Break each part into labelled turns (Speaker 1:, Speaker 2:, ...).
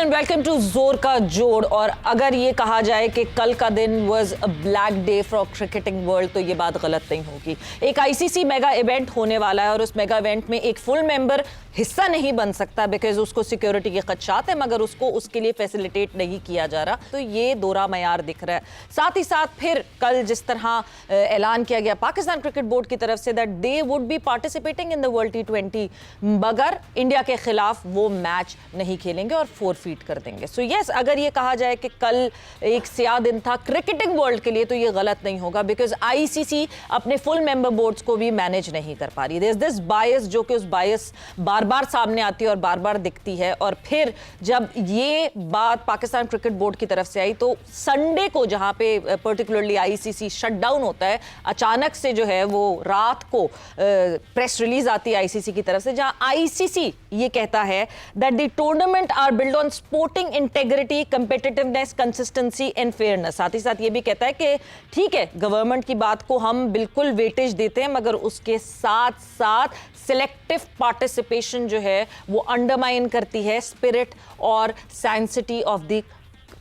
Speaker 1: And welcome to जोर का जोड़। और अगर ये कहा जाए कि कल का दिन was a black day for cricketing world तो ये बात गलत नहीं होगी। एक आईसीसी मेगा इवेंट होने वाला है और उस मेगा इवेंट में एक फुल मेंबर हिस्सा नहीं बन सकता बिकॉज उसको सिक्योरिटी के खदशात है, मगर उसको उसके लिए फैसिलिटेट नहीं किया जा रहा। तो ये दोहरा मयार दिख रहा है। साथ ही साथ फिर कल जिस तरह ऐलान किया गया पाकिस्तान क्रिकेट बोर्ड की तरफ say that they would be participating in the world T20 मगर इंडिया के खिलाफ वो मैच नहीं खेलेंगे और फोरफीट कर देंगे। सो यस, अगर ये कहा जाए कि कल एक स्याह दिन था क्रिकेटिंग वर्ल्ड के लिए तो ये गलत नहीं होगा बिकॉज आईसीसी अपने फुल मेंबर बोर्ड्स को भी मैनेज नहीं कर पा रही। देयर इज दिस बायस जो कि उस बायस बार बार सामने आती है और बार बार दिखती है। और फिर जब ये बात पाकिस्तान क्रिकेट बोर्ड की तरफ से आई तो संडे को जहां पे पर्टिकुलरली आईसीसी शट डाउन होता है, अचानक से जो है वो रात को प्रेस रिलीज आती है आईसीसी की तरफ से जहां आईसीसी ये कहता है that the tournament are build on sporting integrity, competitiveness, consistency and fairness. साथ ही साथ ये भी कहता है कि ठीक है, गवर्नमेंट की बात को हम बिल्कुल वेटेज देते हैं मगर उसके साथ साथ सिलेक्टिव पार्टिसिपेशन जो है वो अंडरमाइन करती है स्पिरिट और सैंसिटी ऑफ द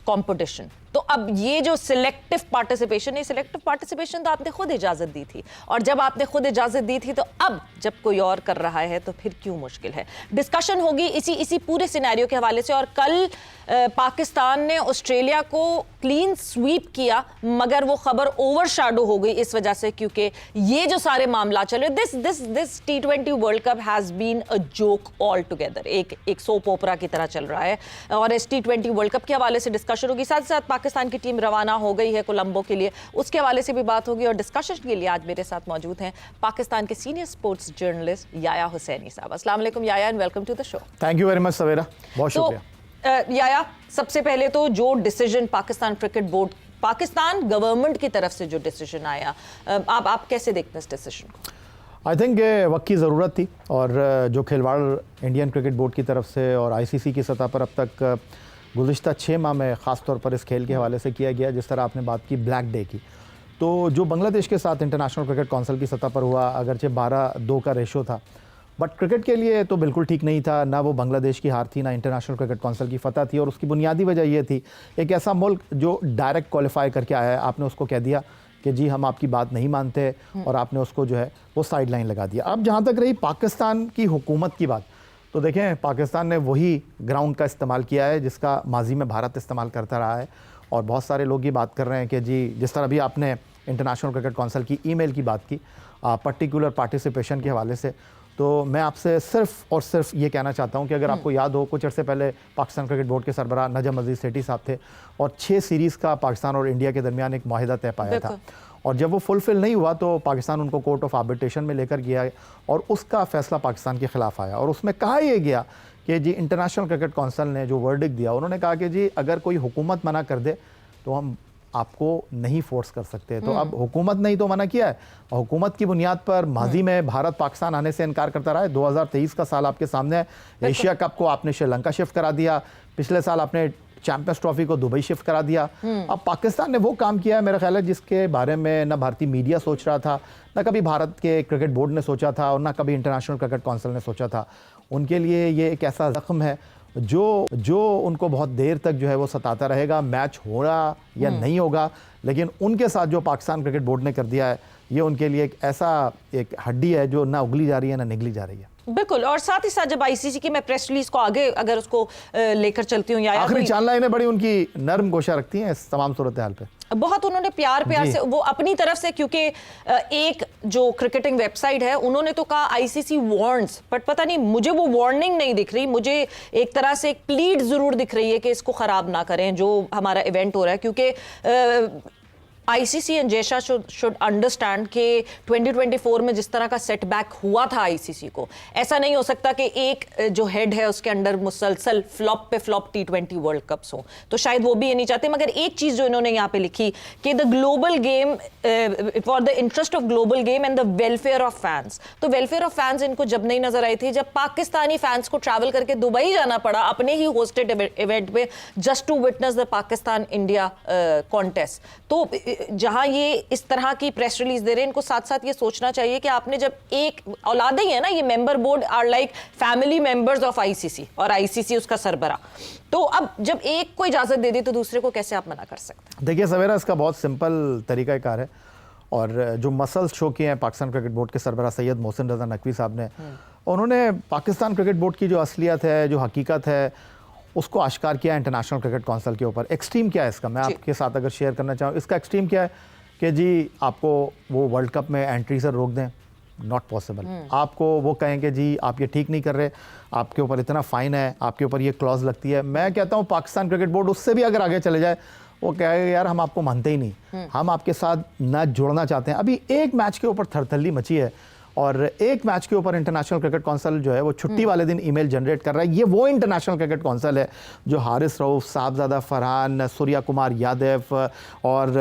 Speaker 1: कंपटीशन। तो अब ये जो सिलेक्टिव पार्टिसिपेशन है, सिलेक्टिव पार्टिसिपेशन तो आपने खुद इजाजत दी थी और जब आपने खुद इजाजत दी थी तो अब जब कोई और कर रहा है तो फिर क्यों मुश्किल है। डिस्कशन होगी इसी पूरे सिनेरियो के हवाले से। और कल पाकिस्तान ने ऑस्ट्रेलिया को क्लीन स्वीप किया मगर वो खबर ओवरशैडो हो गई इस वजह से क्योंकि ये जो सारे मामला चल रहे, this T20 world cup has been a joke all together, एक सोप ओपरा की तरह चल रहा है। और इस T20 वर्ल्ड कप के हवाले से डिस्कशन होगी। साथ साथ पाकिस्तान की टीम रवाना हो गई है कोलंबो के लिए, उसके हवाले से भी बात होगी। और डिस्कशन के लिए आज मेरे साथ मौजूद हैं पाकिस्तान के senior sports journalist Yahya Hussaini साहब। अस्सलाम वालेकुम Yahya and welcome to the show.
Speaker 2: Thank you very much Savera, बहुत शुक्रिया।
Speaker 1: याया, सबसे पहले तो जो decision Pakistan cricket board, Pakistan government की तरफ से जो डिसीजन आया, आप कैसे देखते हैं इस डिसीजन को?
Speaker 2: आई थिंक वक्त की ज़रूरत थी और जो खिलवाड़ इंडियन क्रिकेट बोर्ड की तरफ से और आईसीसी की सतह पर अब तक गुज़िश्ता 6 माह में ख़ास तौर पर इस खेल के हवाले से किया गया, जिस तरह आपने बात की ब्लैक डे की, तो जो बांग्लादेश के साथ इंटरनेशनल क्रिकेट काउंसिल की सतह पर हुआ, अगरचे 12-2 का रेशो था, बट क्रिकेट के लिए तो बिल्कुल ठीक नहीं था। ना वो बांग्लादेश की हार थी, ना इंटरनेशनल क्रिकेट काउंसिल की फतह थी। और उसकी बुनियादी वजह ये थी, एक ऐसा मुल्क जो डायरेक्ट क्वालिफाई करके आया है, आपने उसको कह दिया कि जी हम आपकी बात नहीं मानते और आपने उसको जो है वो साइड लाइन लगा दिया। अब जहाँ तक रही पाकिस्तान की हुकूमत की बात, तो देखें पाकिस्तान ने वही ग्राउंड का इस्तेमाल किया है जिसका माजी में भारत इस्तेमाल करता रहा है। और बहुत सारे लोग ये बात कर रहे हैं कि जी जिस तरह भी आपने इंटरनेशनल क्रिकेट काउंसिल की ईमेल की बात की पर्टिकुलर पार्टिसिपेशन के हवाले से, तो मैं आपसे सिर्फ और सिर्फ ये कहना चाहता हूँ कि अगर आपको याद हो, कुछ अर्से पहले पाकिस्तान क्रिकेट बोर्ड के सरबराह नजम अजीज सेठी साहब थे और 6 सीरीज़ का पाकिस्तान और इंडिया के दरमियान एक माहिदा तय पाया था और जब वो फुलफिल नहीं हुआ तो पाकिस्तान उनको कोर्ट ऑफ आर्बिट्रेशन में लेकर गया और उसका फैसला पाकिस्तान के खिलाफ आया। और उसमें कहा यह गया कि जी इंटरनेशनल क्रिकेट काउंसिल ने जो वर्डिक्ट दिया, उन्होंने कहा कि जी अगर कोई हुकूमत मना कर दे तो हम आपको नहीं फोर्स कर सकते। तो अब हुकूमत नहीं तो मना किया है, हुकूमत की बुनियाद पर माजी में भारत पाकिस्तान आने से इनकार करता रहा है। 2023 का साल आपके सामने है, एशिया कप को आपने श्रीलंका शिफ्ट करा दिया, पिछले साल आपने चैंपियंस ट्रॉफी को दुबई शिफ्ट करा दिया। अब पाकिस्तान ने वो काम किया है मेरा ख्याल है जिसके बारे में ना भारतीय मीडिया सोच रहा था, ना कभी भारत के क्रिकेट बोर्ड ने सोचा था और ना कभी इंटरनेशनल क्रिकेट काउंसिल ने सोचा था। उनके लिए ये एक ऐसा जख्म है जो उनको बहुत देर तक जो है वो सताता रहेगा। मैच होगा या नहीं होगा, लेकिन उनके साथ जो पाकिस्तान क्रिकेट बोर्ड ने कर दिया है ये उनके लिए एक ऐसा एक हड्डी है जो ना उगली जा रही है ना निगली जा रही है।
Speaker 1: बिल्कुल। और साथ ही साथ जब आईसीसी की मैं प्रेस रिलीज को आगे अगर उसको लेकर चलती हूँ,
Speaker 2: आखिरी चार लाइनें बड़ी उनकी नर्म गोशा रखती हैं इस तमाम सूरत हाल पे,
Speaker 1: बहुत उन्होंने प्यार से वो अपनी तरफ से, क्योंकि एक जो क्रिकेटिंग वेबसाइट है उन्होंने तो कहा आईसीसी वार्न्स, बट पता नहीं मुझे वो वार्निंग नहीं दिख रही, मुझे एक तरह से एक प्लीड जरूर दिख रही है कि इसको खराब ना करें जो हमारा इवेंट हो रहा है। क्योंकि आईसीसी एंड जेशा शुड अंडरस्टैंड कि 2024 में जिस तरह का सेटबैक हुआ था आईसीसी को, ऐसा नहीं हो सकता कि एक जो हेड है उसके अंडर मुसलसल फ्लॉप पे फ्लॉप T20 वर्ल्ड कप्स हो। तो शायद वो भी ये नहीं चाहते। मगर एक चीज जो इन्होंने यहाँ पे लिखी कि the global game for the interest of global game and the welfare of fans. तो वेलफेयर ऑफ फैंस इनको जब नहीं नजर आई थी, जब पाकिस्तानी फैंस को ट्रैवल करके दुबई जाना पड़ा अपने ही होस्टेड इवेंट में just to witness the Pakistan India contest. तो जहां ये इस तरह की प्रेस रिलीज दे रहे हैं, इनको साथ साथ ये सोचना चाहिए कि आपने जब एक औलादे ही है ना, ये member board are like family members of ICC और आईसीसी उसका सरबरा, तो अब जब एक को इजाजत दे दी तो दूसरे को कैसे आप मना कर सकते हैं?
Speaker 2: देखिए सवेरा, इसका बहुत सिंपल तरीकाकार है, और जो मसल्स शो किए हैं पाकिस्तान क्रिकेट बोर्ड के सरबरा सैयद मोहसिन रजा नकवी साहब ने, उन्होंने पाकिस्तान क्रिकेट बोर्ड की जो असलियत है, जो हकीकत है, उसको आश्कार किया इंटरनेशनल क्रिकेट काउंसिल के ऊपर। एक्सट्रीम क्या है इसका, मैं आपके साथ अगर शेयर करना चाहूँ, इसका एक्सट्रीम क्या है कि जी आपको वो वर्ल्ड कप में एंट्री से रोक दें, नॉट पॉसिबल। आपको वो कहें कि जी आप ये ठीक नहीं कर रहे, आपके ऊपर इतना फ़ाइन है, आपके ऊपर ये क्लॉज लगती है। मैं कहता हूँ पाकिस्तान क्रिकेट बोर्ड उससे भी अगर आगे चले जाए, वो कहेगा यार हम आपको मानते ही नहीं, हम आपके साथ ना जुड़ना चाहते हैं। अभी एक मैच के ऊपर थरथल्ली मची है, और एक मैच के ऊपर इंटरनेशनल क्रिकेट काउंसिल जो है वो छुट्टी वाले दिन ईमेल जनरेट कर रहा है। ये वो इंटरनेशनल क्रिकेट काउंसिल है जो हारिस रऊफ, साहबजादा फरहान, सूर्या कुमार यादव और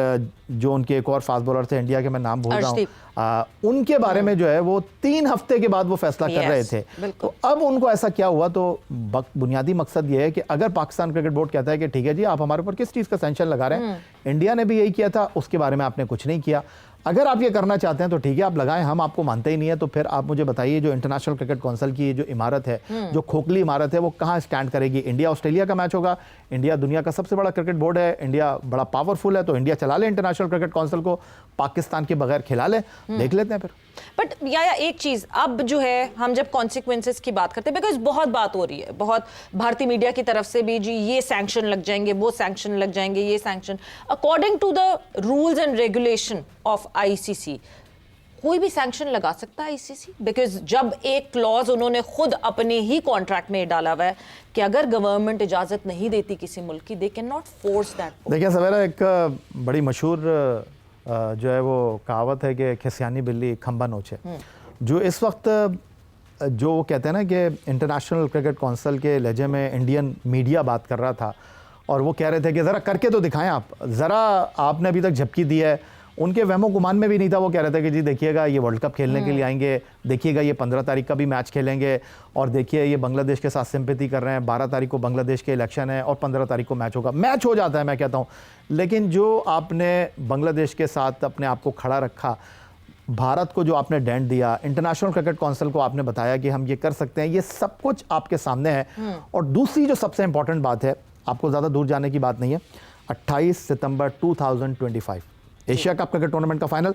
Speaker 2: जो उनके एक और फास्ट बॉलर थे इंडिया के, मैं नाम भूल रहा हूँ, उनके बारे में जो है वो 3 हफ्ते के बाद वो फैसला कर रहे थे। तो अब उनको ऐसा क्या हुआ, तो बुनियादी मकसद ये है कि अगर पाकिस्तान क्रिकेट बोर्ड कहता है कि ठीक है जी आप हमारे ऊपर किस चीज़ का सैंक्शन लगा रहे हैं, इंडिया ने भी यही किया था, उसके बारे में आपने कुछ नहीं किया, अगर आप ये करना चाहते हैं तो ठीक है आप लगाएं, हम आपको मानते ही नहीं है, तो फिर आप मुझे बताइए जो इंटरनेशनल क्रिकेट काउंसिल की जो इमारत है, जो खोखली इमारत है, वो कहाँ स्टैंड करेगी? इंडिया ऑस्ट्रेलिया का मैच होगा, इंडिया दुनिया का सबसे बड़ा क्रिकेट बोर्ड है, इंडिया बड़ा पावरफुल है, तो इंडिया चला ले इंटरनेशनल क्रिकेट काउंसिल को, पाकिस्तान के बगैर खिला ले, देख लेते हैं फिर।
Speaker 1: बट या एक चीज, अब जो है हम जब कॉन्सिक्वेंसेस की बात करते हैं, बिकॉज बहुत बात हो रही है, बहुत भारतीय मीडिया की तरफ से भी, जी ये सैंक्शन लग जाएंगे, वो सैंक्शन लग जाएंगे, ये sanction, according to the rules and regulation of ICC कोई भी सैंक्शन लगा सकता है आईसीसी? बिकॉज जब एक क्लॉज उन्होंने खुद अपने ही कॉन्ट्रैक्ट में डाला हुआ है कि अगर गवर्नमेंट इजाजत नहीं देती किसी मुल्क की, they can not force that.
Speaker 2: देखिए सवेरा, एक बड़ी मशहूर जो है वो कहावत है कि खिसियानी बिल्ली खंबा नोचे। जो इस वक्त जो वो कहते हैं ना कि इंटरनेशनल क्रिकेट काउंसिल के लहजे में इंडियन मीडिया बात कर रहा था, और वो कह रहे थे कि ज़रा करके तो दिखाएं आप, ज़रा आपने अभी तक झपकी दी है, उनके वहमो गुमान में भी नहीं था। वो कह रहे थे कि जी देखिएगा ये वर्ल्ड कप खेलने के लिए आएंगे, देखिएगा ये 15 तारीख का भी मैच खेलेंगे, और देखिए ये बांग्लादेश के साथ सिंपैथी कर रहे हैं, 12 तारीख को बांग्लादेश के इलेक्शन है और 15 तारीख को मैच होगा। मैच हो जाता है, मैं कहता हूँ, लेकिन जो आपने बांग्लादेश के साथ अपने आप को खड़ा रखा, भारत को जो आपने डेंट दिया, इंटरनेशनल क्रिकेट काउंसिल को आपने बताया कि हम ये कर सकते हैं, ये सब कुछ आपके सामने है। और दूसरी जो सबसे इंपॉर्टेंट बात है, आपको ज़्यादा दूर जाने की बात नहीं है, 28 सितंबर 2025 एशिया कप क्रिकेट टूर्नामेंट का फाइनल,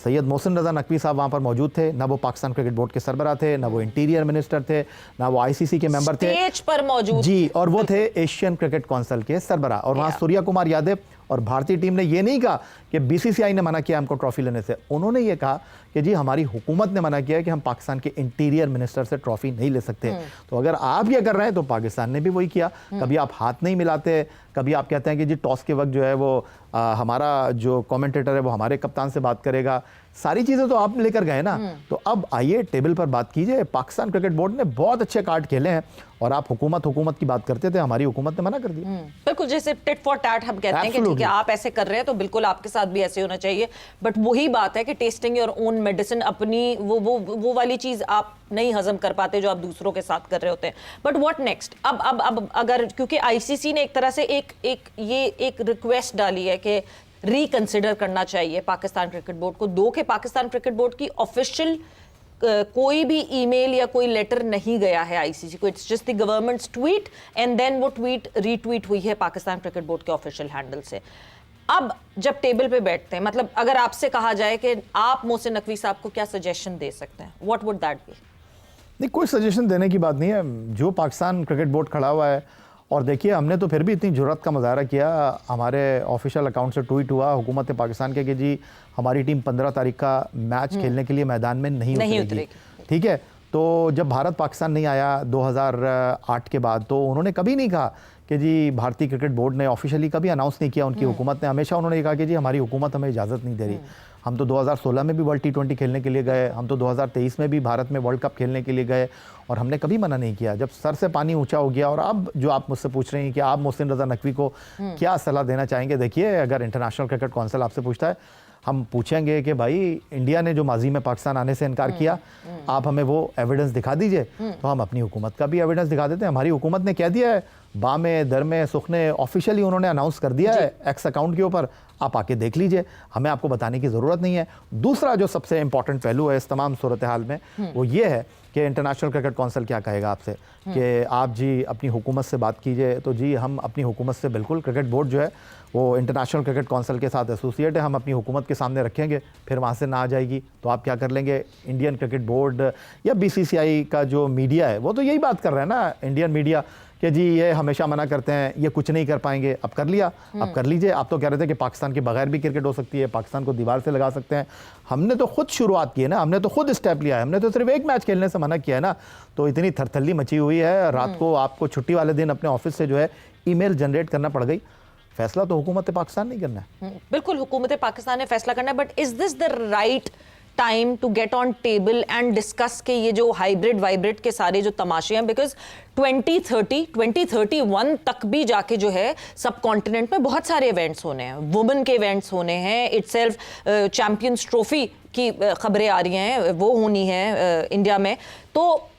Speaker 2: सैयद मोहसिन रजा नकवी साहब वहां पर मौजूद थे। ना वो पाकिस्तान क्रिकेट बोर्ड के सरबरा थे, ना वो इंटीरियर मिनिस्टर थे, ना वो आईसीसी के मेंबर थे,
Speaker 1: स्टेज पर मौजूद
Speaker 2: जी, और वो थे एशियन क्रिकेट काउंसिल के सरबरा। और वहां सूर्या कुमार यादव और भारतीय टीम ने ये नहीं कहा कि बीसीसीआई ने मना किया हमको ट्रॉफी लेने से, उन्होंने ये कहा कि जी हमारी हुकूमत ने मना किया कि हम पाकिस्तान के इंटीरियर मिनिस्टर से ट्रॉफी नहीं ले सकते। तो अगर आप ये कर रहे हैं तो पाकिस्तान ने भी वही किया। कभी आप हाथ नहीं मिलाते, कभी आप कहते हैं कि जी टॉस के वक्त जो है वो हमारा जो कमेंटेटर है वो हमारे कप्तान से बात करेगा, सारी चीजें तो आप लेकर गए ना। तो अब आइए टेबल पर बात कीजिए। पाकिस्तान क्रिकेट बोर्ड ने बहुत अच्छे कार्ड खेले हैं, और आप हुकूमत की बात करते थे, हमारी हुकूमत ने मना कर दिया।
Speaker 1: बिल्कुल, जैसे टिट फॉर टैट हम कहते हैं कि ठीक है आप ऐसे कर रहे हैं तो बिल्कुल आपके साथ भी ऐसे होना चाहिए। बट वही बात है कि टेस्टिंग योर ओन मेडिसिन, अपनी वो वाली चीज आप नहीं हजम कर पाते जो आप दूसरों के साथ कर रहे होते हैं। But what next? अब अगर, क्योंकि आईसीसी ने एक तरह से एक रिक्वेस्ट डाली है कि रिकंसिडर करना चाहिए पाकिस्तान क्रिकेट बोर्ड को, दो के पाकिस्तान क्रिकेट बोर्ड की ऑफिशियल कोई भी ईमेल या कोई लेटर नहीं गया है आईसीसी को, it's just the government's tweet, and then वो ट्वीट रीट्वीट हुई है पाकिस्तान क्रिकेट बोर्ड के ऑफिशियल हैंडल से। अब जब टेबल पे बैठते हैं, मतलब अगर आपसे कहा जाए कि आप मोहसिन नकवी साहब को क्या सजेशन दे सकते हैं, व्हाट वुड दैट बी?
Speaker 2: नहीं, कोई सजेशन देने की बात नहीं है। जो पाकिस्तान क्रिकेट बोर्ड खड़ा हुआ है, और देखिए हमने तो फिर भी इतनी जुर्रत का मुजाहरा किया, हमारे ऑफिशियल अकाउंट से ट्वीट हुआ हुकूमत पाकिस्तान के कि जी हमारी टीम 15 तारीख का मैच खेलने के लिए मैदान में नहीं उतरेगी। ठीक है, तो जब भारत पाकिस्तान नहीं आया 2008 के बाद, तो उन्होंने कभी नहीं कहा कि जी भारतीय क्रिकेट बोर्ड ने ऑफिशियली कभी अनाउंस नहीं किया, उनकी हुकूमत ने हमेशा उन्होंने कहा कि जी हमारी हुकूमत हमें इजाज़त नहीं दे रही। हम तो 2016 में भी वर्ल्ड T20 खेलने के लिए गए, हम तो 2023 में भी भारत में वर्ल्ड कप खेलने के लिए गए, और हमने कभी मना नहीं किया। जब सर से पानी ऊंचा हो गया, और अब जो आप मुझसे पूछ रहे हैं कि आप मोहसिन रजा नकवी को क्या सलाह देना चाहेंगे, देखिए अगर इंटरनेशनल क्रिकेट काउंसिल आपसे पूछता है, हम पूछेंगे कि भाई इंडिया ने जो माजी में पाकिस्तान आने से इनकार किया, आप हमें वो एविडेंस दिखा दीजिए। तो हम अपनी हुकूमत का भी एविडेंस दिखा देते हैं। हमारी हुकूमत ने कह दिया है बामे दरमे सुखने ऑफिशियली उन्होंने अनाउंस कर दिया है एक्स अकाउंट के ऊपर, आप आके देख लीजिए, हमें आपको बताने की ज़रूरत नहीं है। दूसरा जो सबसे इंपॉर्टेंट पहलू है इस तमाम सूरत हाल में वो ये है कि इंटरनेशनल क्रिकेट काउंसिल क्या कहेगा आपसे कि आप जी अपनी हुकूमत से बात कीजिए। तो जी हम अपनी हुकूमत से बिल्कुल, क्रिकेट बोर्ड जो है वो इंटरनेशनल क्रिकेट काउंसिल के साथ एसोसिएट है, हम अपनी हुकूमत के सामने रखेंगे, फिर वहाँ से ना आ जाएगी तो आप क्या कर लेंगे। इंडियन क्रिकेट बोर्ड या BCCI का जो मीडिया है वो तो यही बात कर रहा है ना, इंडियन मीडिया, कि जी ये हमेशा मना करते हैं, ये कुछ नहीं कर पाएंगे। अब कर लिया, अब कर लीजिए। आप तो कह रहे थे कि पाकिस्तान के बगैर भी क्रिकेट हो सकती है, पाकिस्तान को दीवार से लगा सकते हैं। हमने तो खुद शुरुआत की है ना, हमने तो खुद स्टेप लिया है, हमने तो सिर्फ एक मैच खेलने से मना किया है ना। तो इतनी थरथल्ली मची हुई है, रात को आपको छुट्टी वाले दिन अपने ऑफिस से जो है ईमेल जनरेट करना पड़ गई। फैसला तो हुकूमत पाकिस्तान नहीं करना है।
Speaker 1: बिल्कुल हुकूमत पाकिस्तान ने फैसला करना है, but is this the right time to get on table and discuss के ये जो हाइब्रिड वाइब्रिड के सारे जो तमाशे हैं, बिकॉज 2031 तक भी जाके जो है सब कॉन्टिनेंट में बहुत सारे इवेंट्स होने हैं, वुमेन के इवेंट्स होने हैं, इटसेल्फ चैंपियंस ट्रॉफी की खबरें आ रही हैं, वो होनी है इंडिया में। तो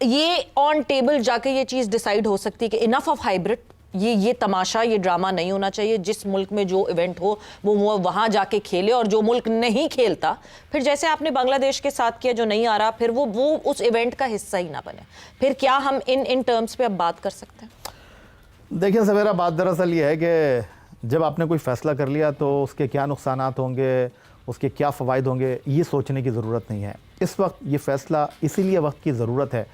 Speaker 1: ये ऑन टेबल जाके ये चीज़ डिसाइड हो सकती है कि इनफ ऑफ हाइब्रिड, ये तमाशा, ये ड्रामा नहीं होना चाहिए। जिस मुल्क में जो इवेंट हो वो वहाँ जाके खेले, और जो मुल्क नहीं खेलता फिर जैसे आपने बांग्लादेश के साथ किया, जो नहीं आ रहा, फिर वो उस इवेंट का हिस्सा ही ना बने। फिर क्या हम इन टर्म्स पे अब बात कर सकते हैं?
Speaker 2: देखिए सवेरा, बात दरअसल ये है कि जब आपने कोई फ़ैसला कर लिया तो उसके क्या नुकसानात होंगे, उसके क्या फ़वाइद होंगे, ये सोचने की ज़रूरत नहीं है। इस वक्त ये फ़ैसला इसीलिए वक्त की ज़रूरत है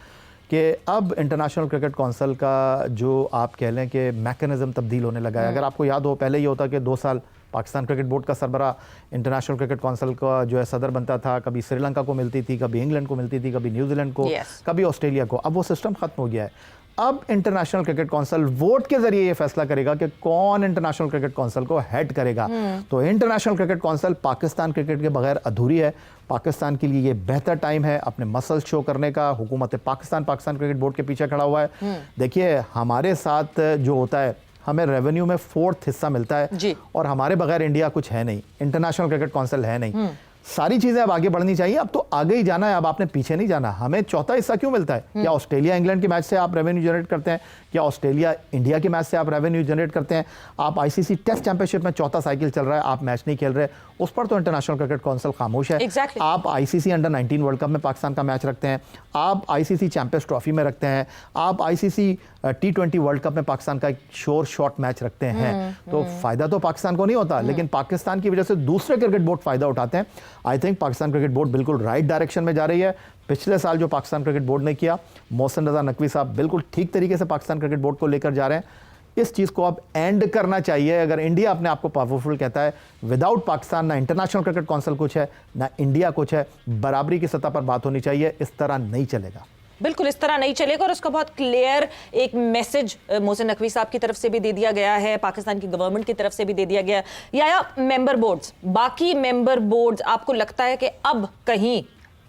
Speaker 2: कि अब इंटरनेशनल क्रिकेट काउंसिल का जो आप कह लें कि मैकेनिज़्म तब्दील होने लगा है। अगर आपको याद हो, पहले ये होता कि 2 साल पाकिस्तान क्रिकेट बोर्ड का सरबरा इंटरनेशनल क्रिकेट काउंसिल का जो है सदर बनता था, कभी श्रीलंका को मिलती थी, कभी इंग्लैंड को मिलती थी, कभी न्यूजीलैंड को, कभी ऑस्ट्रेलिया को। अब वो सिस्टम ख़त्म हो गया है। अब इंटरनेशनल क्रिकेट काउंसिल वोट के जरिए ये फैसला करेगा कि कौन इंटरनेशनल क्रिकेट काउंसिल को हेड करेगा। तो international cricket council Pakistan cricket के बगैर अधूरी है। पाकिस्तान के लिए ये बेहतर टाइम है अपने मसल शो करने का। हुकूमत पाकिस्तान क्रिकेट बोर्ड के पीछे खड़ा हुआ है। देखिए, हमारे साथ जो होता है, हमें रेवेन्यू में 4th हिस्सा मिलता है और हमारे बगैर इंडिया कुछ है नहीं, इंटरनेशनल क्रिकेट काउंसिल है नहीं। सारी चीजें अब आगे बढ़नी चाहिए, अब तो आगे ही जाना है, अब आपने पीछे नहीं जाना। हमें 4था हिस्सा क्यों मिलता है? क्या ऑस्ट्रेलिया इंग्लैंड के मैच से आप रेवेन्यू जनरेट करते हैं? क्या ऑस्ट्रेलिया इंडिया के मैच से आप रेवेन्यू जनरेट करते हैं? आप ICC टेस्ट चैंपियनशिप में 4था साइकिल चल रहा है, आप मैच नहीं खेल रहे, उस पर तो इंटरनेशनल क्रिकेट काउंसिल खामोश है। आप ICC अंडर 19 वर्ल्ड कप में पाकिस्तान का मैच रखते हैं, आप ICC चैंपियंस ट्रॉफी में रखते हैं, आप ICC T20 वर्ल्ड कप में पाकिस्तान का एक श्योर शॉट मैच रखते हैं। तो फायदा तो पाकिस्तान को नहीं होता, लेकिन पाकिस्तान की वजह से दूसरे क्रिकेट बोर्ड फायदा उठाते हैं। I think Pakistan cricket board बिल्कुल राइट डायरेक्शन में जा रही है। पिछले साल जो पाकिस्तान क्रिकेट बोर्ड ने किया, मोहसिन रजा नकवी साहब बिल्कुल ठीक तरीके से पाकिस्तान क्रिकेट बोर्ड को लेकर जा रहे हैं। इस चीज़ को अब एंड करना चाहिए। अगर इंडिया अपने आप को पावरफुल कहता है, विदाउट पाकिस्तान ना इंटरनेशनल क्रिकेट काउंसिल कुछ है, ना इंडिया कुछ है। बराबरी की सतह पर बात होनी चाहिए, इस तरह नहीं चलेगा।
Speaker 1: बिल्कुल इस तरह नहीं चलेगा, और उसका बहुत क्लियर एक मैसेज मोहसिन नकवी साहब की तरफ से भी दे दिया गया है, पाकिस्तान की गवर्नमेंट की तरफ से भी दे दिया गया है। या मेंबर बोर्ड्स, बाकी मेंबर बोर्ड्स, आपको लगता है कि अब कहीं,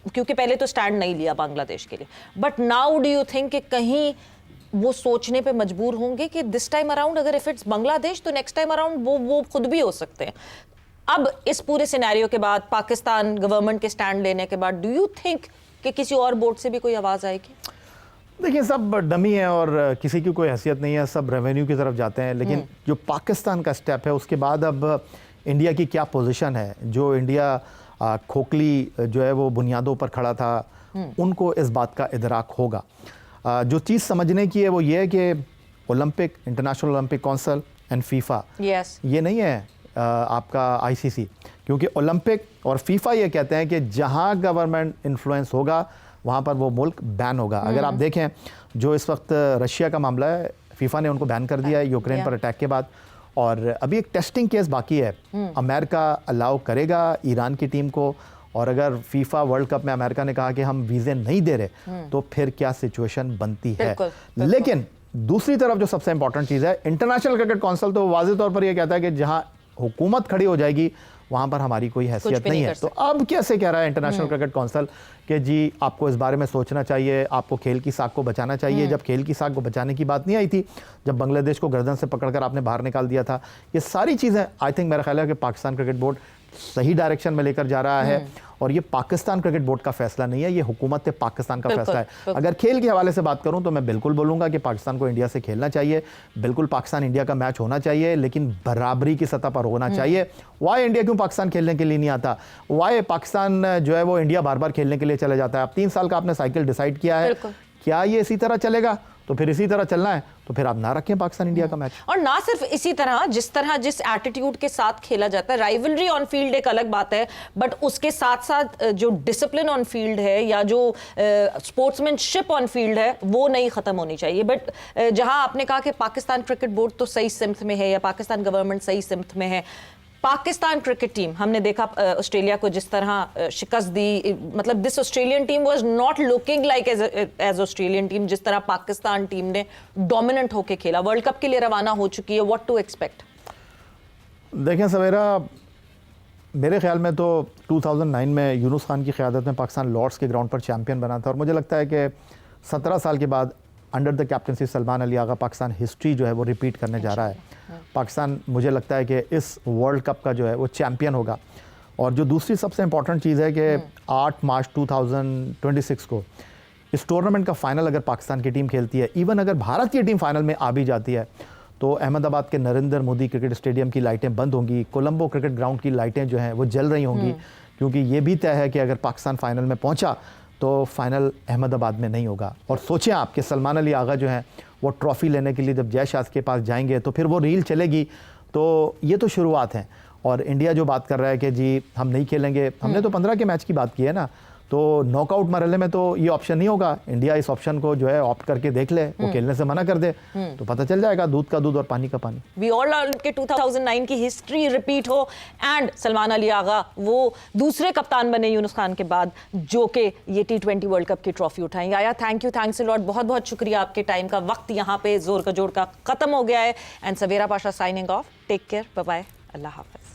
Speaker 1: क्योंकि पहले तो स्टैंड नहीं लिया बांग्लादेश के लिए, but now do you think कि कहीं वो सोचने पे मजबूर होंगे कि दिस टाइम अराउंड अगर इफ इट्स बांग्लादेश तो नेक्स्ट टाइम अराउंड वो खुद भी हो सकते हैं? अब इस पूरे सिनेरियो के बाद, पाकिस्तान गवर्नमेंट के स्टैंड लेने के बाद, डू यू थिंक कि किसी और बोर्ड से भी कोई आवाज़ आएगी?
Speaker 2: देखिए, सब डमी है और किसी की कोई हैसियत नहीं है, सब रेवेन्यू की तरफ जाते हैं। लेकिन जो पाकिस्तान का स्टेप है, उसके बाद अब इंडिया की क्या पोजीशन है, जो इंडिया खोखली जो है वो बुनियादों पर खड़ा था, उनको इस बात का इदराक होगा। जो चीज़ समझने की है वो ये है कि Olympic, international Olympic council and FIFA, ये नहीं है आपका ICC, क्योंकि ओलंपिक और फीफा ये कहते हैं कि जहां गवर्नमेंट इन्फ्लुएंस होगा वहां पर वो मुल्क बैन होगा। अगर आप देखें, जो इस वक्त रशिया का मामला है, फीफा ने उनको बैन कर दिया है यूक्रेन पर अटैक के बाद, और अभी एक टेस्टिंग केस बाकी है। अमेरिका अलाउ करेगा ईरान की टीम को, और अगर फीफा वर्ल्ड कप में अमेरिका ने कहा कि हम वीज़े नहीं दे रहे, तो फिर क्या सिचुएशन बनती है। लेकिन दूसरी तरफ जो सबसे इंपॉर्टेंट चीज़ है, इंटरनेशनल क्रिकेट काउंसिल तो वाज़ेह तौर पर यह कहता है कि जहां हुकूमत खड़ी हो जाएगी वहां पर हमारी कोई हैसियत नहीं है। तो अब कैसे कह रहा है इंटरनेशनल क्रिकेट काउंसिल कि जी आपको इस बारे में सोचना चाहिए, आपको खेल की साख को बचाना चाहिए, जब खेल की साख को बचाने की बात नहीं आई थी, जब बांग्लादेश को गर्दन से पकड़कर आपने बाहर निकाल दिया था। ये सारी चीज़ें आई थिंक मेरा ख्याल है कि पाकिस्तान क्रिकेट बोर्ड सही डायरेक्शन में लेकर जा रहा है और ये पाकिस्तान क्रिकेट बोर्ड का फैसला नहीं है, ये हुकूमत पाकिस्तान का फैसला है। अगर खेल के हवाले से बात करूं तो मैं बिल्कुल बोलूंगा कि पाकिस्तान को इंडिया से खेलना चाहिए, बिल्कुल पाकिस्तान इंडिया का मैच होना चाहिए, लेकिन बराबरी की सतह पर होना चाहिए। वाई इंडिया क्यों पाकिस्तान खेलने के लिए नहीं आता? वाई पाकिस्तान जो है वो इंडिया बार बार खेलने के लिए चले जाता है? अब 3 साल का आपने साइकिल डिसाइड किया है, क्या ये इसी तरह चलेगा? तो फिर इसी तरह चलना है तो फिर आप ना रखें पाकिस्तान इंडिया का मैच।
Speaker 1: और ना सिर्फ इसी तरह, जिस एटीट्यूड के साथ खेला जाता है, राइवलरी ऑन फील्ड एक अलग बात है, बट उसके साथ साथ जो डिसिप्लिन ऑन फील्ड है या जो स्पोर्ट्समैनशिप ऑन फील्ड है वो नहीं खत्म होनी चाहिए। बट जहां आपने कहा कि पाकिस्तान क्रिकेट बोर्ड तो सही सिमत में है या पाकिस्तान गवर्नमेंट सही सिमत में है, पाकिस्तान क्रिकेट टीम हमने देखा ऑस्ट्रेलिया को जिस तरह शिकस्त दी, मतलब this Australian team was not looking like as Australian team, जिस तरह पाकिस्तान टीम ने डोमिनेंट होकर खेला, वर्ल्ड कप के लिए रवाना हो चुकी है। What to expect?
Speaker 2: देखें सवेरा, मेरे ख्याल में तो 2009 में यूनुस खान की क़यादत में पाकिस्तान लॉर्ड्स के ग्राउंड पर चैंपियन बना था और मुझे लगता है कि 17 साल के बाद under the captaincy Salman Ali Agha Pakistan history जो है वो रिपीट करने जा रहा है। पाकिस्तान मुझे लगता है कि इस वर्ल्ड कप का जो है वो चैम्पियन होगा। और जो दूसरी सबसे इंपॉर्टेंट चीज़ है कि 8 मार्च 2026 को इस टूर्नामेंट का फाइनल अगर पाकिस्तान की टीम खेलती है, इवन अगर भारत की टीम फाइनल में आ भी जाती है, तो अहमदाबाद के नरेंद्र मोदी क्रिकेट स्टेडियम की लाइटें बंद होंगी, कोलंबो क्रिकेट ग्राउंड की लाइटें जो हैं वो जल रही होंगी, क्योंकि ये भी तय है कि अगर पाकिस्तान फाइनल में पहुंचा तो फाइनल अहमदाबाद में नहीं होगा। और सोचें आप कि सलमान अली आगा जो हैं वो ट्रॉफ़ी लेने के लिए जब जय शाह के पास जाएंगे तो फिर वो रील चलेगी। तो ये तो शुरुआत है। और इंडिया जो बात कर रहा है कि जी हम नहीं खेलेंगे, हमने तो 15 के मैच की बात की है ना, तो नॉकआउट मरहले में तो ये ऑप्शन नहीं होगा। इंडिया इस ऑप्शन को जो है ऑप्ट करके देख ले, वो खेलने से मना कर दे तो पता चल जाएगा दूध का दूध और पानी का पानी।
Speaker 1: वी ऑल वांट कि 2009 की हिस्ट्री रिपीट हो एंड सलमान अली आगा वो दूसरे कप्तान बने यूनुस खान के बाद जो कि ये T20 वर्ल्ड कप की ट्रॉफी उठाएंगे। आया, thank you, thanks a lot, बहुत बहुत शुक्रिया आपके टाइम का। वक्त यहाँ पे जोर का जोड़ का खत्म हो गया है and Sawera Pasha signing off. Take care, bye bye, अल्लाह हाफिज।